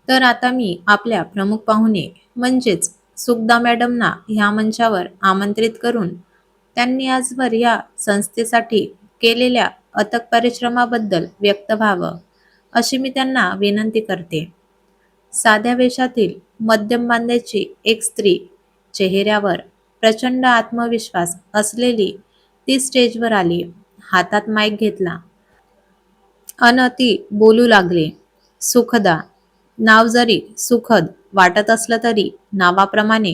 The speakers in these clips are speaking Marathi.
तर आता मी आपल्या प्रमुख पाहुणे म्हणजेच सुखदा मॅडमना ह्या मंचावर आमंत्रित करून त्यांनी आजवर या संस्थेसाठी केलेल्या अथक परिश्रमाबद्दल व्यक्त व्हावं, अशी मी त्यांना विनंती करते. साध्या वेशातील मध्यम बांध्याची एक स्त्री, चेहऱ्यावर प्रचंड आत्मविश्वास असलेली ती स्टेजवर आली. हातात माईक घेतला अन ती बोलू लागले. सुखदा. नाव जरी सुखद वाटत असलं तरी नावाप्रमाणे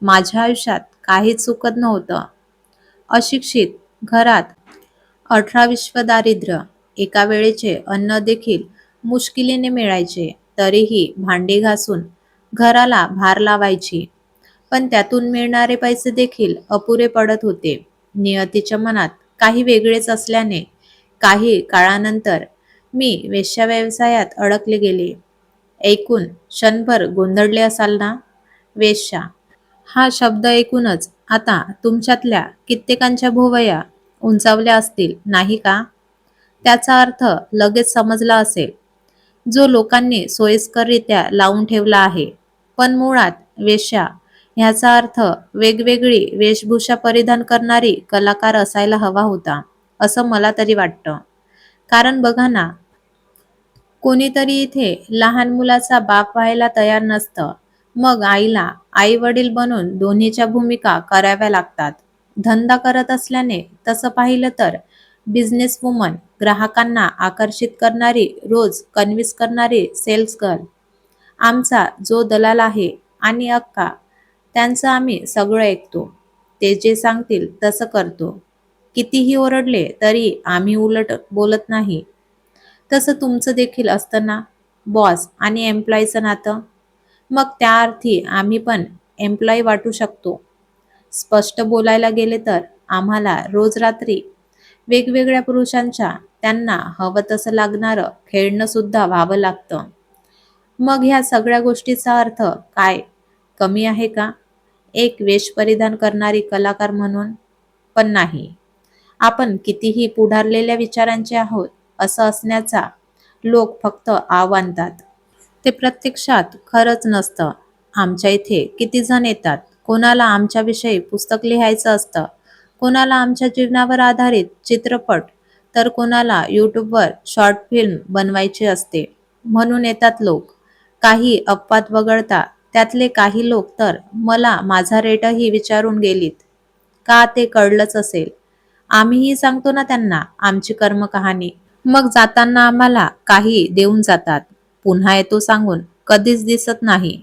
माझ्या आयुष्यात काहीच सुखद नव्हतं. अशिक्षित घरात 18 विश्व दारिद्र्य, एका वेळेचे अन्न देखील मुश्किलीने मिळायचे, तरीही भांडी घासून घराला भार लावायची. पण त्यातून मिळणारे पैसे देखील अपुरे पडत होते. नियतीच्या मनात काही वेगळेच असल्याने काही काळानंतर मी वेश्या व्यवसायात अडकले गेले. ऐकून क्षणभर गोंधळले असाल ना? वेश्या हा शब्द ऐकूनच आता तुमच्यातल्या कित्येकांच्या भुवया उंचावल्या असतील, नाही का? त्याचा अर्थ लगेच समजला असेल, जो लोकांनी सोयीस्कररित्या लावून ठेवला आहे. पण मुळात वेश्या ह्याचा अर्थ वेगवेगळी वेशभूषा परिधान करणारी कलाकार असायला हवा होता, असं मला तरी वाटतं. कारण बघा ना, कोणीतरी इथे लहान मुलाचा बाप व्हायला तयार नसतं. मग आईला आई वडील बनून दोन्हीच्या भूमिका कराव्या लागतात. धंदा करत असल्याने तसं पाहिलं तर बिझनेस वुमन, ग्राहकांना आकर्षित करणारी, रोज कन्व्हिन्स करणारी सेल्स गर्ल, आमचा जो दलाल आहे आणि अक्का, त्यांचं आम्ही सगळं ऐकतो. ते जे सांगतील तसं करतो. कितीही ओरडले तरी आम्ही उलट बोलत नाही. तसं तुमचं देखील असतं ना, बॉस आणि एम्प्लॉईचं नातं? मग त्या अर्थी आम्ही पण एम्प्लॉई वाटू शकतो. स्पष्ट बोलायला गेले तर आम्हाला रोज रात्री वेगवेगळ्या पुरुषांच्या त्यांना हवं तसं लागणारं खेळणं सुद्धा व्हावं लागतं. मग ह्या सगळ्या गोष्टीचा अर्थ काय कमी आहे का एक वेश परिधान करणारी कलाकार म्हणून? पण नाही. आपण कितीही पुढारलेल्या विचारांचे आहोत असं असण्याचा लोक फक्त आव आणतात. ते प्रत्यक्षात खरंच नसतं. आमच्या इथे किती जण येतात. कोणाला आमच्याविषयी पुस्तक लिहायचं असतं, कोणाला आमच्या जीवनावर आधारित चित्रपट, तर कोणाला यूट्यूबवर शॉर्ट फिल्म बनवायची असते म्हणून येतात लोक. काही अपवाद वगळता त्यातले काही लोक तर मला माझा रेटही विचारून गेलीत. का ते कळलंच असेल. आम्हीही सांगतो ना त्यांना आमची कर्मकहाणी. मग जाताना आम्हाला काही देऊन जातात. पुन्हा येतो सांगून कधीच दिसत नाही.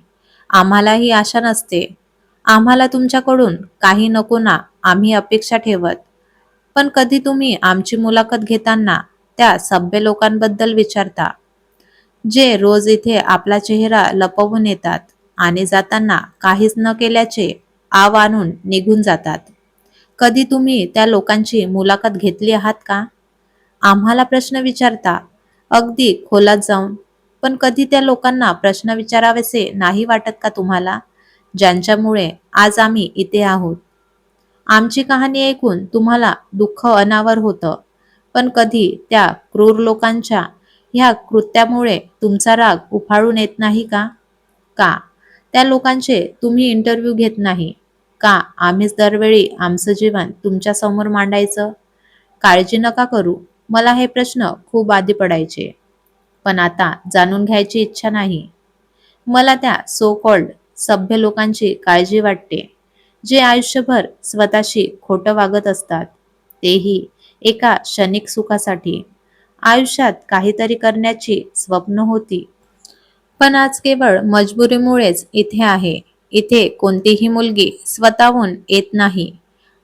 आम्हालाही आशा नसते. आम्हाला तुमच्याकडून काही नको ना, आम्ही अपेक्षा ठेवत. पण कधी तुम्ही आमची मुलाखत घेताना त्या सभ्य लोकांबद्दल विचारता, जे रोज इथे आपला चेहरा लपवून येतात आणि जाताना काहीच न केल्याचे आव आणून निघून जातात. कधी तुम्ही त्या लोकांची मुलाखत घेतली आहात का? आम्हाला प्रश्न विचारता, अगदी खोलात जाऊन. पण कधी त्या लोकांना प्रश्न विचारावेसे नाही वाटत का तुम्हाला, ज्यांच्यामुळे आज आम्ही इथे आहोत? आमची कहाणी ऐकून तुम्हाला दुःख अनावर होतं, पण कधी त्या क्रूर लोकांच्या ह्या कृत्यामुळे तुमचा राग उफाळून येत नाही का? का त्या लोकांचे तुम्ही इंटरव्ह्यू घेत नाही? का आम्हीच दरवेळी आमचं जीवन तुमच्या समोर मांडायचं? काळजी नका करू. मला हे प्रश्न खूप आधी पडायचे, पण आता जाणून घ्यायची इच्छा नाही. मला त्या सो कॉल्ड सभ्य लोकांची काळजी वाटते, जे आयुष्यभर स्वतःशी खोटं वागत असतात, तेही एका क्षणिक सुखासाठी. आयुष्यात काहीतरी करण्याची स्वप्न होती, पण आज केवळ मजबुरीमुळेच इथे आहे. इथे कोणतीही मुलगी स्वतःहून येत नाही.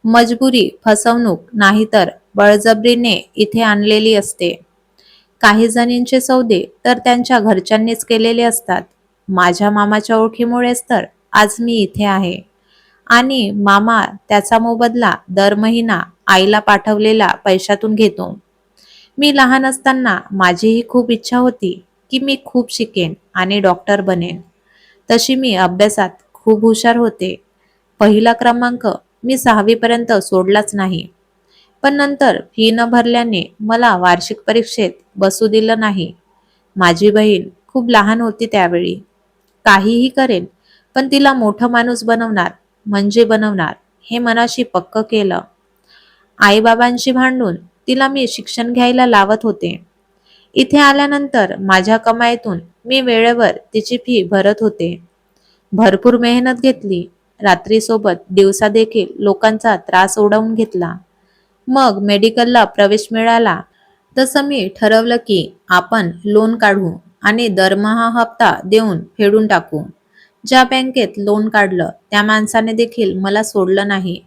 मजबुरी, फसवणूक नाहीतर बळजबरीने इथे आणलेली असते. काही जणींचे सौदे तर त्यांच्या घरच्यांनीच केलेले असतात. माझ्या मामाच्या ओळखीमुळेच तर आज मी इथे आहे. आणि मामा त्याचा मोबदला दर महिना आईला पाठवलेल्या पैशातून घेतो. मी लहान असताना माझीही खूप इच्छा होती की मी खूप शिकेन आणि डॉक्टर बनेन. तशी मी अभ्यासात खूप हुशार होते. पहिला क्रमांक मी 6वी पर्यंत सोडलाच नाही. पण नंतर फी न भरल्याने मला वार्षिक परीक्षेत बसू दिलं नाही. माझी बहीण खूप लहान होती त्यावेळी. काहीही करेन, पण तिला मोठं माणूस बनवणार म्हणजे बनवणार हे मनाशी पक्क केलं. आईबाबांशी भांडून तिला मी शिक्षण घ्यायला लावत होते. इथे आल्यानंतर माझ्या कमाईतून मी वेळेवर तिची फी भरत होते. भरपूर मेहनत घेतली. रात्रीसोबत दिवसा देखील लोकांचा त्रास ओढवून घेतला. मग मेडिकलला प्रवेश मिळाला. तसं मी ठरवलं की आपण लोन काढू आणि दरमहा हप्ता देऊन फेडून टाकू. ज्या बँकेत लोन काढलं त्या माणसाने देखील मला सोडलं नाही.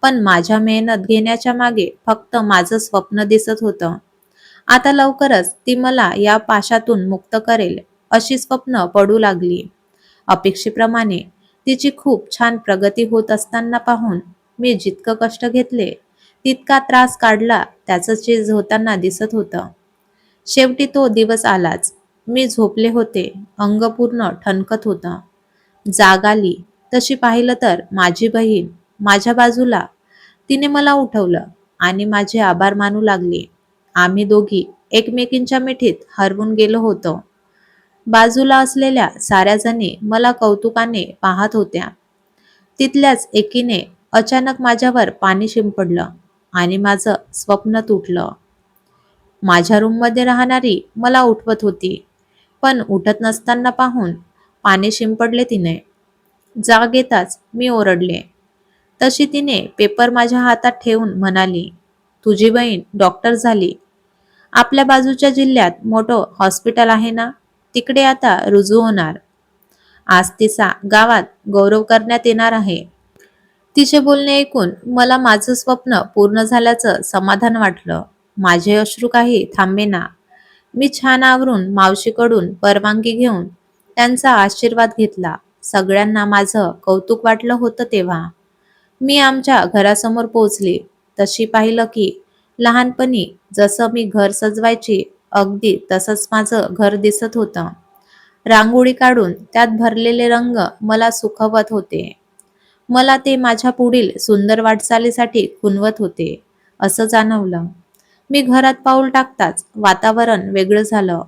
पण माझ्या मेहनत घेण्याच्या मागे फक्त माझं स्वप्न दिसत होतं. आता लवकरच ती मला या पाशातून मुक्त करेल अशी स्वप्न पडू लागली. अपेक्षेप्रमाणे तिची खूप छान प्रगती होत असताना पाहून मी जितकं कष्ट घेतले तितका त्रास काढला त्याचं चीज होताना दिसत होतं. शेवटी तो दिवस आलाच. मी झोपले होते. अंग पूर्ण ठणकत होतं. जाग आली तशी पाहिलं तर माझी बहीण माझ्या बाजूला. तिने मला उठवलं आणि माझे आभार मानू लागली. आम्ही दोघी एकमेकींच्या मिठीत हरवून गेलो होतो. बाजूला असलेल्या साऱ्या जणी मला कौतुकाने पाहत होत्या. तिथल्याच एकीने अचानक माझ्यावर पाणी शिंपडलं आणि माझं स्वप्न तुटलं. माझ्या रूममध्ये राहणारी मला उठवत होती, पण उठत नसताना पाहून पाणी शिंपडले तिने. जाग येताच मी ओरडले. तशी तिने पेपर माझ्या हातात ठेवून म्हणाली, तुझी बहीण डॉक्टर झाली. आपल्या बाजूच्या जिल्ह्यात मोठं हॉस्पिटल आहे ना, तिकडे आता रुजू होणार. आज तिचा गावात गौरव करण्यात येणार आहे. तिचे बोलणे ऐकून मला माझं स्वप्न पूर्ण झाल्याचं समाधान वाटलं. माझे अश्रू काही थांबेना. मी छान आवरून मावशीकडून परवानगी घेऊन त्यांचा आशीर्वाद घेतला. सगळ्यांना माझं कौतुक वाटलं होतं तेव्हा. मी आमच्या घरासमोर पोहोचले. तशी पाहिलं की लहानपणी जसं मी घर सजवायची अगदी तसंच माझं घर दिसत होतं. रांगोळी काढून त्यात भरलेले रंग मला सुखवत होते. मला ते माझ्या पुढील सुंदर वाटचालीसाठी खुणवत होते असं जाणवलं. मी घरात पाऊल टाकताच वातावरण वेगळं झालं.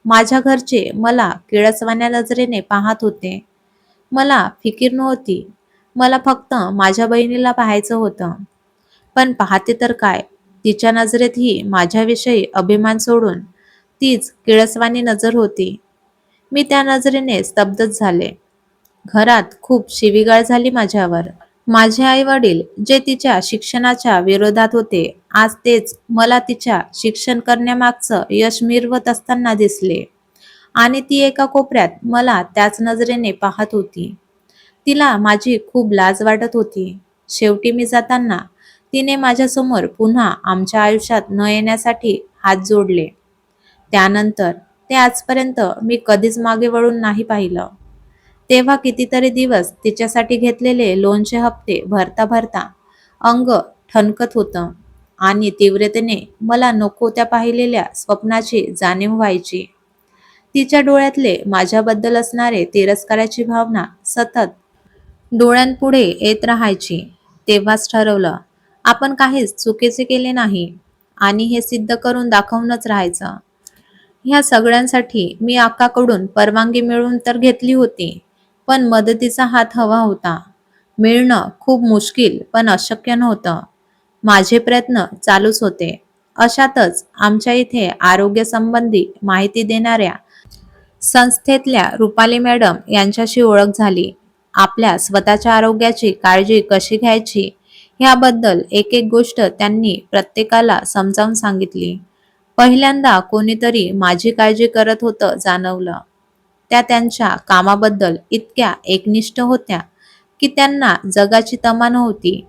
माझ्या घरचे मला किळसवाण्या नजरेने पाहत होते. मला फिकीर नव्हती. मला फक्त माझ्या बहिणीला पाहायचं होतं. पण पाहते तर काय, तिच्या नजरेतही माझ्याविषयी अभिमान सोडून तीच किळसवाणी नजर होती. मी त्या नजरेने स्तब्धच झाले. घरात खूप शिवीगाळ झाली माझ्यावर. माझे आई वडील जे तिच्या शिक्षणाच्या विरोधात होते, आज तेच मला तिच्या शिक्षण करण्यामागचं यश मिरवत असताना दिसले. आणि ती एका कोपऱ्यात मला त्याच नजरेने पाहत होती. तिला माझी खूप लाज वाटत होती. शेवटी मी जाताना तिने माझ्यासमोर पुन्हा आमच्या आयुष्यात न येण्यासाठी हात जोडले. त्यानंतर ते आजपर्यंत मी कधीच मागे वळून नाही पाहिलं. तेव्हा कितीतरी दिवस तिच्यासाठी घेतलेले लोनचे हप्ते भरता भरता अंग ठणकत होतं आणि तीव्रतेने मला नको त्या पाहिलेल्या स्वप्नाची जाणीव व्हायची. तिच्या डोळ्यातले माझ्याबद्दल असणारे तिरस्काराची भावना सतत डोळ्यांपुढे येत राहायची. तेव्हाच ठरवलं, आपण काहीच चुकीचे केले नाही आणि हे सिद्ध करून दाखवूनच राहायचं. ह्या सगळ्यांसाठी मी अक्काकडून परवानगी मिळवून तर घेतली होती, पण मदतीचा हात हवा होता. मिळणं खूप मुश्किल पण अशक्य नव्हतं. माझे प्रयत्न चालूच होते. अशातच आमच्या इथे आरोग्यसंबंधी माहिती देणाऱ्या संस्थेतल्या रुपाली मॅडम यांच्याशी ओळख झाली. आपल्या स्वतःच्या आरोग्याची काळजी कशी घ्यायची ह्याबद्दल एक एक गोष्ट त्यांनी प्रत्येकाला समजावून सांगितली. पहिल्यांदा कोणीतरी माझी काळजी करत होतं जाणवलं. त्या त्यांच्या कामाबद्दल इतक्या एकनिष्ठ होत्या की त्यांना जगाची तमा नव्हती.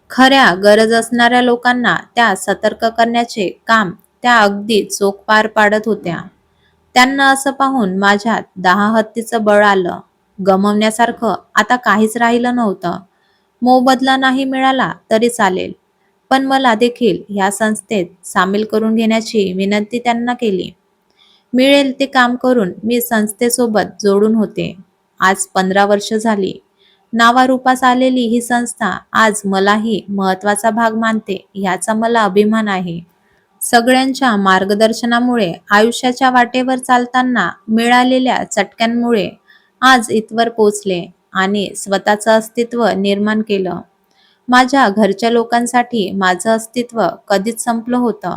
खऱ्या गरज असणाऱ्या लोकांना त्या सतर्क करण्याचे काम त्या अगदी चोख पार पाडत होत्या. त्यांना असं पाहून माझ्यात 10 हत्तीचं बळ आलं. गमवण्यासारखं आता काहीच राहिलं नव्हतं. मोबदला नाही मिळाला तरी चालेल, पण मला देखील ह्या संस्थेत सामील करून घेण्याची विनंती त्यांना केली. मिळेल ते काम करून मी संस्थेसोबत जोडून होते. आज 15 वर्ष झाली. नावारूपास आलेली ही संस्था आज मलाही महत्वाचा भाग मानते ह्याचा मला अभिमान आहे. सगळ्यांच्या मार्गदर्शनामुळे आयुष्याच्या वाटेवर चालताना मिळालेल्या चटक्यांमुळे आज इथवर पोचले आणि स्वतःचं अस्तित्व निर्माण केलं. माझ्या घरच्या लोकांसाठी माझं अस्तित्व कधीच संपलं होतं.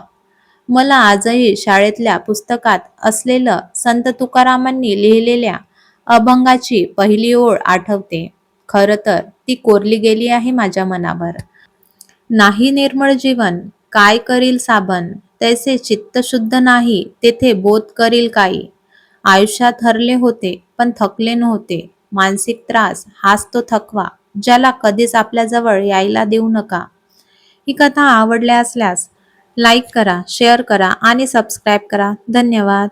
मला आजही शाळेतल्या पुस्तकात असलेलं संत तुकारामांनी लिहिलेल्या अभंगाची पहिली ओळ आठवते. खरं तर ती कोरली गेली आहे माझ्या मनावर. नाही निर्मळ जीवन, काय करील साबण, तैसे चित्त शुद्ध नाही, तेथे बोध करील काही. आयुष्यात हरले होते, पण थकले नव्हते. मानसिक त्रास हाच तो थकवा, ज्याला कधीच आपल्याजवळ यायला देऊ नका. ही कथा आवडल्या असल्यास लाईक करा, शेअर करा आणि सबस्क्राईब करा. धन्यवाद.